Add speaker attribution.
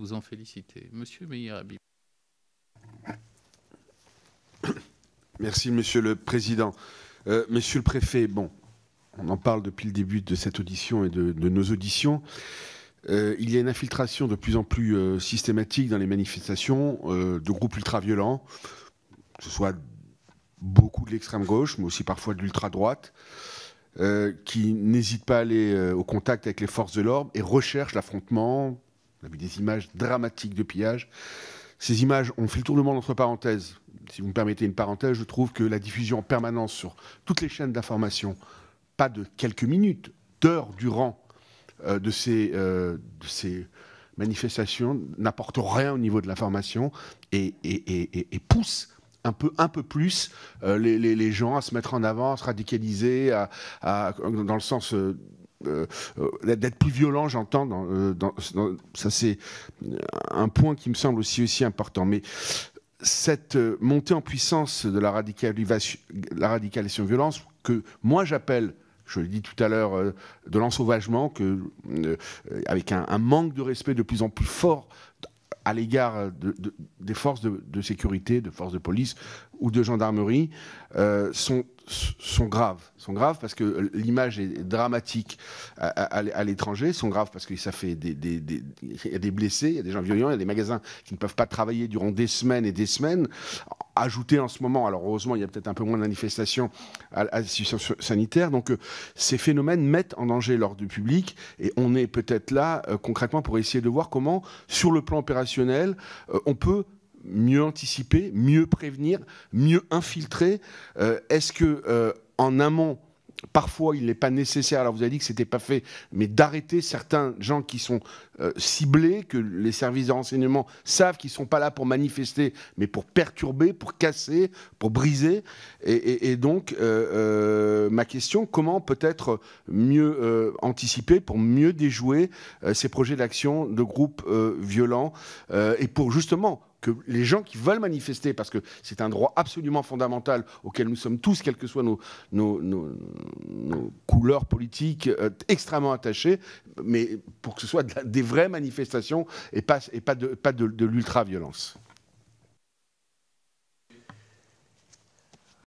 Speaker 1: vous en féliciter. Monsieur Meïr Habib.
Speaker 2: Merci, Monsieur le Président. Monsieur le Préfet, bon, on en parle depuis le début de cette audition et de nos auditions. Il y a une infiltration de plus en plus systématique dans les manifestations de groupes ultra-violents, que ce soit beaucoup de l'extrême gauche, mais aussi parfois de l'ultra-droite, qui n'hésitent pas à aller au contact avec les forces de l'ordre et recherchent l'affrontement. On a vu des images dramatiques de pillage. Ces images ont fait le tour du monde entre parenthèses. Si vous me permettez une parenthèse, je trouve que la diffusion en permanence sur toutes les chaînes d'information, pas de quelques minutes, d'heures durant, de ces manifestations, n'apporte rien au niveau de l'information et pousse un peu plus les gens à se mettre en avant, à se radicaliser, dans le sens d'être plus violent, j'entends. Ça, c'est un point qui me semble aussi important. Mais cette montée en puissance de la radicalisation violence, que moi j'appelle, je l'ai dit tout à l'heure, de l'ensauvagement, avec un manque de respect de plus en plus fort à l'égard des forces de sécurité, de forces de police ou de gendarmerie, sont graves. Sont graves parce que l'image est dramatique à l'étranger, sont graves parce que ça fait il y a des blessés, il y a des gens violents, il y a des magasins qui ne peuvent pas travailler durant des semaines et des semaines. Ajouté en ce moment, alors heureusement il y a peut-être un peu moins de manifestations à la situation sanitaire, donc ces phénomènes mettent en danger l'ordre public et on est peut-être là concrètement pour essayer de voir comment, sur le plan opérationnel, on peut mieux anticiper, mieux prévenir, mieux infiltrer. Est-ce que en amont, parfois, il n'est pas nécessaire, alors vous avez dit que ce n'était pas fait, mais d'arrêter certains gens qui sont ciblés, que les services de renseignement savent qu'ils ne sont pas là pour manifester, mais pour perturber, pour casser, pour briser. Et donc, ma question, comment peut-être mieux anticiper pour mieux déjouer ces projets d'action de groupes violents et pour justement que les gens qui veulent manifester, parce que c'est un droit absolument fondamental auquel nous sommes tous, quelles que soient nos couleurs politiques, extrêmement attachés, mais pour que ce soit des vraies manifestations et pas de l'ultra-violence.